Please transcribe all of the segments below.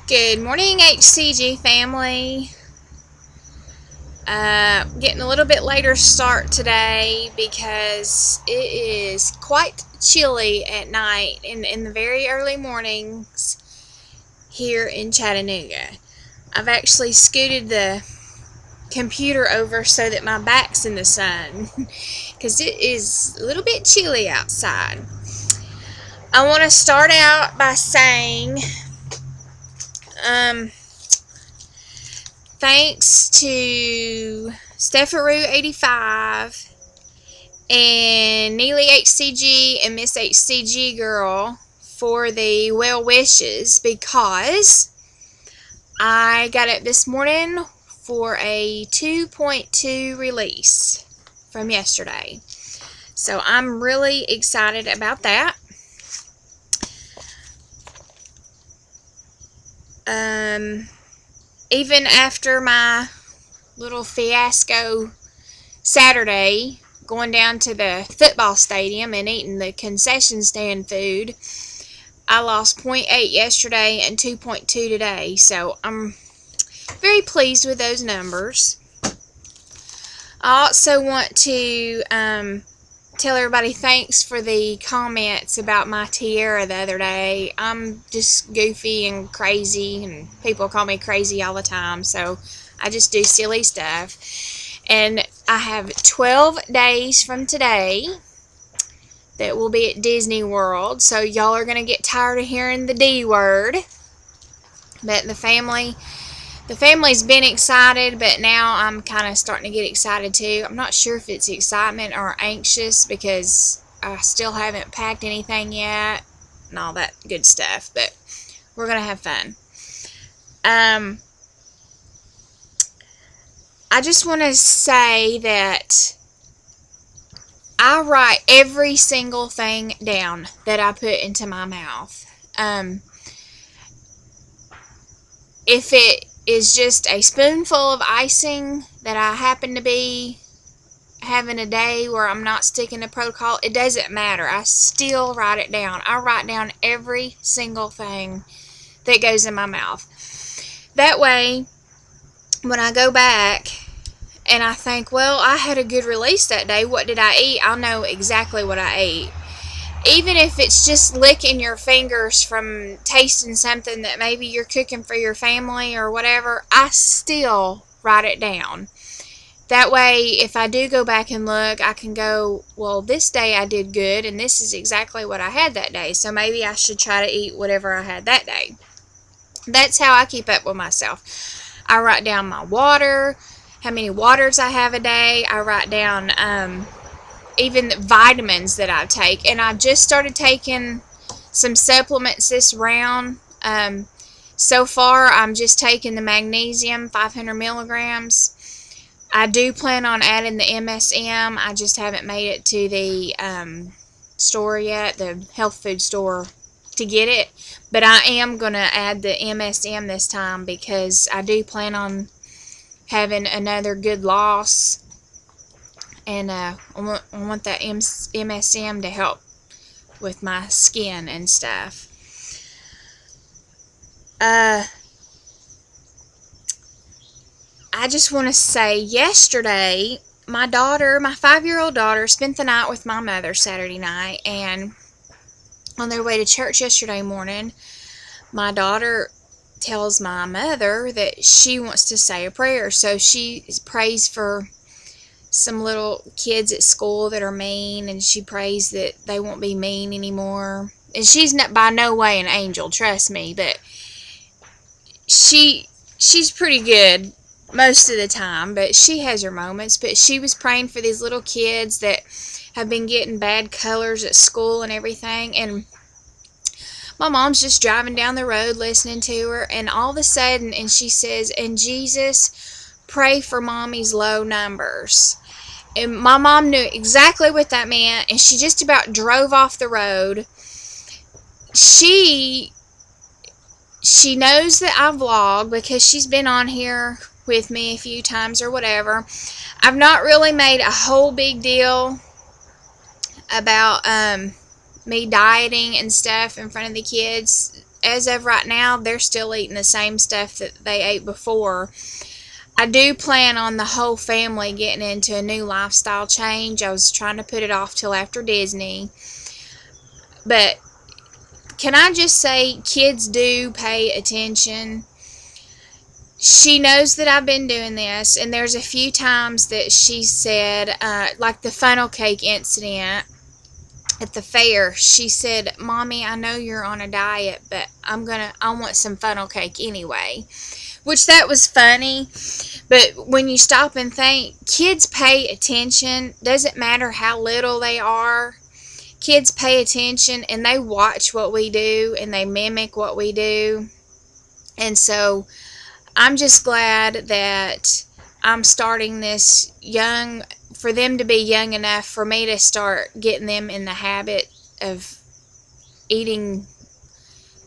Good morning, HCG family. Getting a little bit later start today because it is quite chilly at night and in the very early mornings here in Chattanooga. I've actually scooted the computer over so that my back's in the sun because it is a little bit chilly outside. I want to start out by saying thanks to Steffaroo85 and Neely HCG and Miss HCG Girl for the well wishes, because I got up this morning for a 2.2 release from yesterday. So I'm really excited about that. Even after my little fiasco Saturday, going down to the football stadium and eating the concession stand food, I lost 0.8 yesterday and 2.2 today. So I'm very pleased with those numbers. I also want to tell everybody thanks for the comments about my tiara the other day. I'm just goofy and crazy, and people call me crazy all the time, so I just do silly stuff. And I have 12 days from today that we'll be at Disney World, so y'all are going to get tired of hearing the D word. But the family's been excited, but now I'm kind of starting to get excited too. I'm not sure if it's excitement or anxious because I still haven't packed anything yet and all that good stuff, but we're going to have fun. I just want to say that I write every single thing down that I put into my mouth. If it is just a spoonful of icing that I happen to be having a day where I'm not sticking to protocol, it doesn't matter. I still write it down. I write down every single thing that goes in my mouth. That way, when I go back and I think, well, I had a good release that day, what did I eat? I'll know exactly what I ate. Even if it's just licking your fingers from tasting something that maybe you're cooking for your family or whatever, I still write it down. That way, if I do go back and look, I can go, well, this day I did good, and this is exactly what I had that day, so maybe I should try to eat whatever I had that day. That's how I keep up with myself. I write down my water, how many waters I have a day. I write down even vitamins that I take, and I've just started taking some supplements this round. So far I'm just taking the magnesium, 500 milligrams. I do plan on adding the MSM. I just haven't made it to the store yet, the health food store, to get it, but I am going to add the MSM this time because I do plan on having another good loss. And I want that MSM to help with my skin and stuff. I just want to say, yesterday, my 5-year-old daughter, spent the night with my mother Saturday night, and on their way to church yesterday morning, my daughter tells my mother that she wants to say a prayer. So she prays for some little kids at school that are mean, and she prays that they won't be mean anymore. And she's not by no way an angel, trust me, but she's pretty good most of the time, but she has her moments. But she was praying for these little kids that have been getting bad colors at school and everything, and my mom's just driving down the road listening to her, and all of a sudden, and she says, "And Jesus, pray for mommy's low numbers." And my mom knew exactly what that meant, and she just about drove off the road. She knows that I vlog because she's been on here with me a few times or whatever. I've not really made a whole big deal about me dieting and stuff in front of the kids. as of right now, they're still eating the same stuff that they ate before. I do plan on the whole family getting into a new lifestyle change. I was trying to put it off till after Disney. But can I just say, kids do pay attention. She knows that I've been doing this, and there's a few times that she said, like the funnel cake incident at the fair, she said, "Mommy, I know you're on a diet, but I want some funnel cake anyway." Which, that was funny, but when you stop and think, kids pay attention. Doesn't matter how little they are. Kids pay attention, and they watch what we do, and they mimic what we do. And so I'm just glad that I'm starting this young, for them to be young enough for me to start getting them in the habit of eating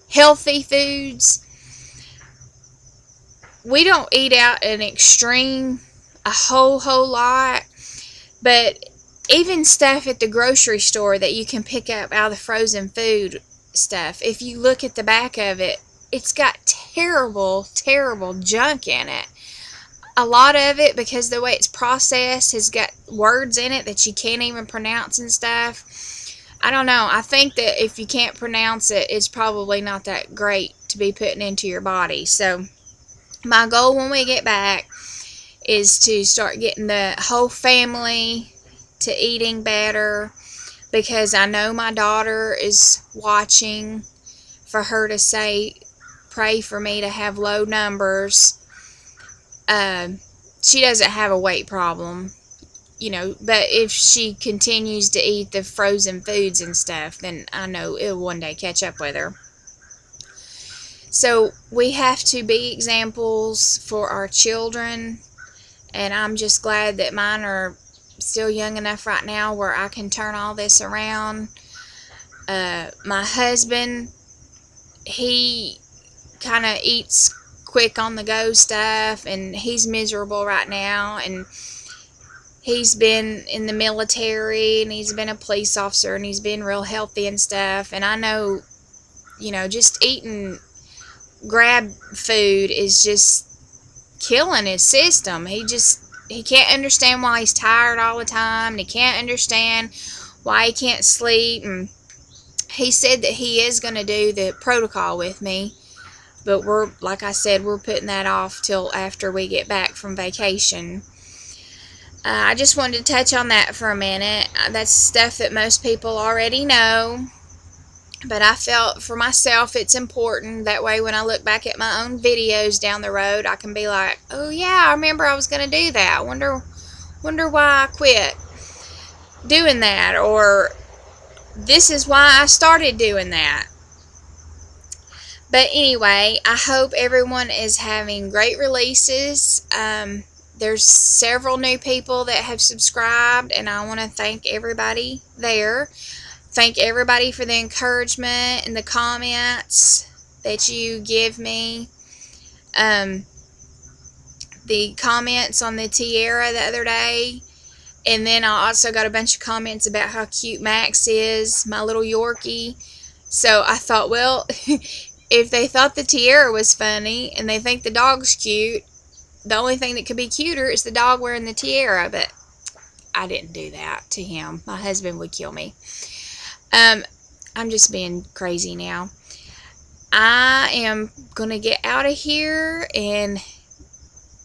healthy foods. We don't eat out an extreme, a whole lot, but even stuff at the grocery store that you can pick up out of the frozen food stuff, if you look at the back of it, it's got terrible junk in it. A lot of it, because the way it's processed, has got words in it that you can't even pronounce and stuff. I don't know. I think that if you can't pronounce it, it's probably not that great to be putting into your body. So my goal when we get back is to start getting the whole family to eating better, because I know my daughter is watching, for her to say, pray for me to have low numbers. She doesn't have a weight problem, but if she continues to eat the frozen foods and stuff, then I know it'll one day catch up with her. So we have to be examples for our children, and I'm just glad that mine are still young enough right now where I can turn all this around. My husband, he kind of eats quick on the go stuff, and he's miserable right now, and he's been in the military, and he's been a police officer, and he's been real healthy and stuff, and I know, just eating grab food is just killing his system. He can't understand why he's tired all the time, and he can't understand why he can't sleep. And he said that he is going to do the protocol with me, but like I said, we're putting that off till after we get back from vacation. I just wanted to touch on that for a minute. That's stuff that most people already know, but I felt for myself it's important. That way when I look back at my own videos down the road, I can be like, oh yeah, I remember I was going to do that. Wonder why I quit doing that, or this is why I started doing that. But anyway, I hope everyone is having great releases. There's several new people that have subscribed, and I want to thank everybody there. Thank everybody for the encouragement and the comments that you give me. The comments on the tiara the other day. And then I also got a bunch of comments about how cute Max is, my little Yorkie. So I thought, well, if they thought the tiara was funny and they think the dog's cute, the only thing that could be cuter is the dog wearing the tiara. But I didn't do that to him. My husband would kill me. I'm just being crazy now. I am going to get out of here and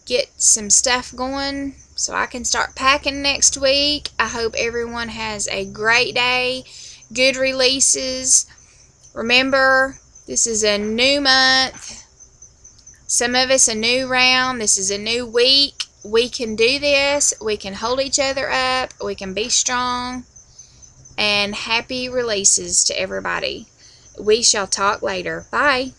get some stuff going so I can start packing next week. I hope everyone has a great day. Good releases. Remember, this is a new month. Some of us a new round. This is a new week. We can do this. We can hold each other up. We can be strong. And happy releases to everybody. We shall talk later. Bye.